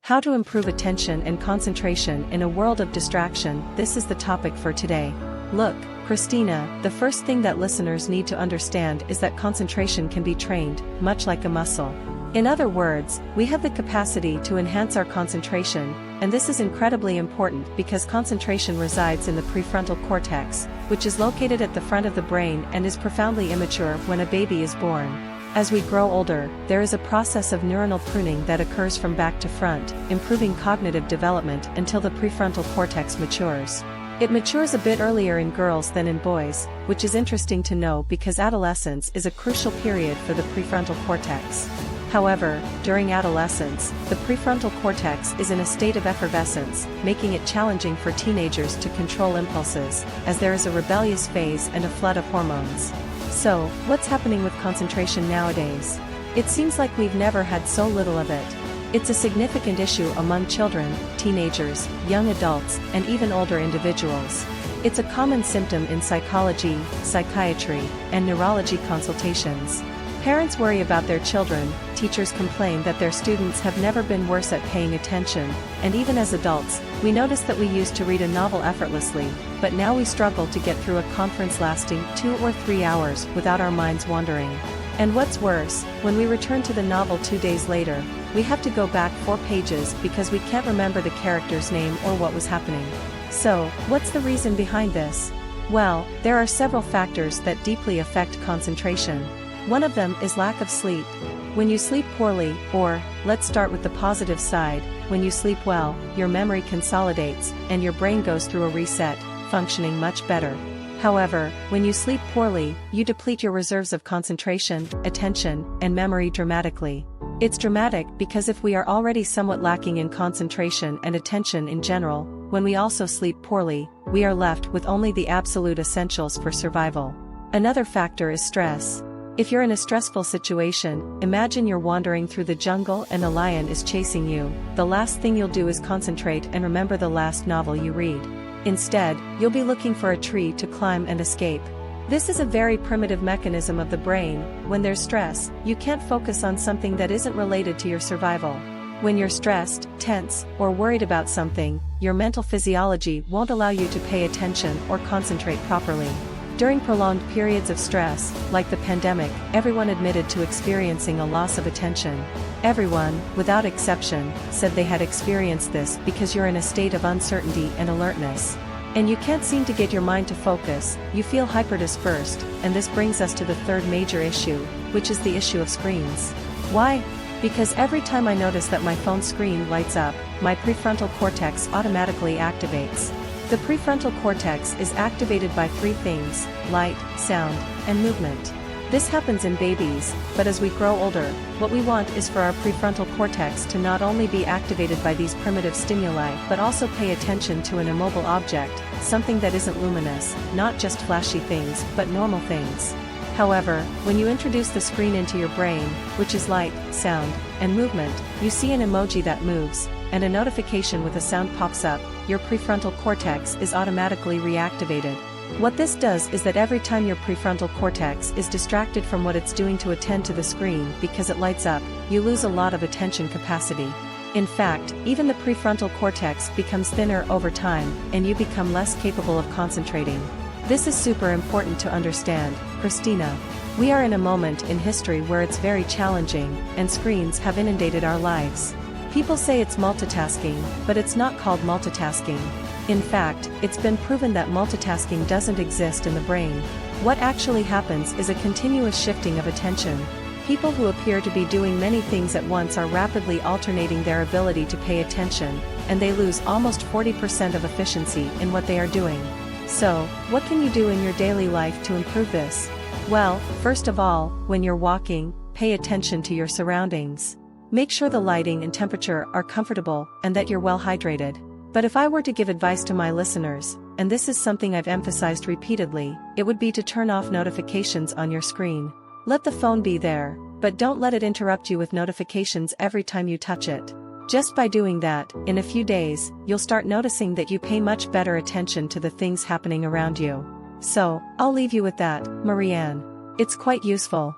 How to improve attention and concentration in a world of distraction. This is the topic for today. Look, Christina, the first thing that listeners need to understand is that concentration can be trained, much like a muscle. In other words, we have the capacity to enhance our concentration, and this is incredibly important because concentration resides in the prefrontal cortex, which is located at the front of the brain and is profoundly immature when a baby is born. As we grow older, there is a process of neuronal pruning that occurs from back to front, improving cognitive development until the prefrontal cortex matures. It matures a bit earlier in girls than in boys, which is interesting to know because adolescence is a crucial period for the prefrontal cortex. However, during adolescence, the prefrontal cortex is in a state of effervescence, making it challenging for teenagers to control impulses, as there is a rebellious phase and a flood of hormones. So, what's happening with concentration nowadays? It seems like we've never had so little of it. It's a significant issue among children, teenagers, young adults, and even older individuals. It's a common symptom in psychology, psychiatry, and neurology consultations. Parents worry about their children, teachers complain that their students have never been worse at paying attention, and even as adults, we notice that we used to read a novel effortlessly, but now we struggle to get through a conference lasting 2 or 3 hours without our minds wandering. And what's worse, when we return to the novel 2 days later, we have to go back 4 pages because we can't remember the character's name or what was happening. So, what's the reason behind this? Well, there are several factors that deeply affect concentration. One of them is lack of sleep. When you sleep poorly, or, let's start with the positive side, when you sleep well, your memory consolidates, and your brain goes through a reset, functioning much better. However, when you sleep poorly, you deplete your reserves of concentration, attention, and memory dramatically. It's dramatic because if we are already somewhat lacking in concentration and attention in general, when we also sleep poorly, we are left with only the absolute essentials for survival. Another factor is stress. If you're in a stressful situation, imagine you're wandering through the jungle and a lion is chasing you. The last thing you'll do is concentrate and remember the last novel you read. Instead, you'll be looking for a tree to climb and escape. This is a very primitive mechanism of the brain. When there's stress, you can't focus on something that isn't related to your survival. When you're stressed, tense, or worried about something, your mental physiology won't allow you to pay attention or concentrate properly. During prolonged periods of stress, like the pandemic, everyone admitted to experiencing a loss of attention. Everyone, without exception, said they had experienced this because you're in a state of uncertainty and alertness. And you can't seem to get your mind to focus, you feel hyperdispersed, and this brings us to the third major issue, which is the issue of screens. Why? Because every time I notice that my phone screen lights up, my prefrontal cortex automatically activates. The prefrontal cortex is activated by 3 things: light, sound, and movement. This happens in babies, but as we grow older, what we want is for our prefrontal cortex to not only be activated by these primitive stimuli but also pay attention to an immobile object, something that isn't luminous, not just flashy things but normal things. However, when you introduce the screen into your brain, which is light, sound, and movement, you see an emoji that moves, and a notification with a sound pops up. Your prefrontal cortex is automatically reactivated. What this does is that every time your prefrontal cortex is distracted from what it's doing to attend to the screen because it lights up, you lose a lot of attention capacity. In fact, even the prefrontal cortex becomes thinner over time, and you become less capable of concentrating. This is super important to understand, Christina. We are in a moment in history where it's very challenging, and screens have inundated our lives. People say it's multitasking, but it's not called multitasking. In fact, it's been proven that multitasking doesn't exist in the brain. What actually happens is a continuous shifting of attention. People who appear to be doing many things at once are rapidly alternating their ability to pay attention, and they lose almost 40% of efficiency in what they are doing. So, what can you do in your daily life to improve this? Well, first of all, when you're walking, pay attention to your surroundings. Make sure the lighting and temperature are comfortable and that you're well hydrated. But if I were to give advice to my listeners, and this is something I've emphasized repeatedly, it would be to turn off notifications on your screen. Let the phone be there, but don't let it interrupt you with notifications every time you touch it. Just by doing that, in a few days, you'll start noticing that you pay much better attention to the things happening around you. So, I'll leave you with that, Marianne. It's quite useful.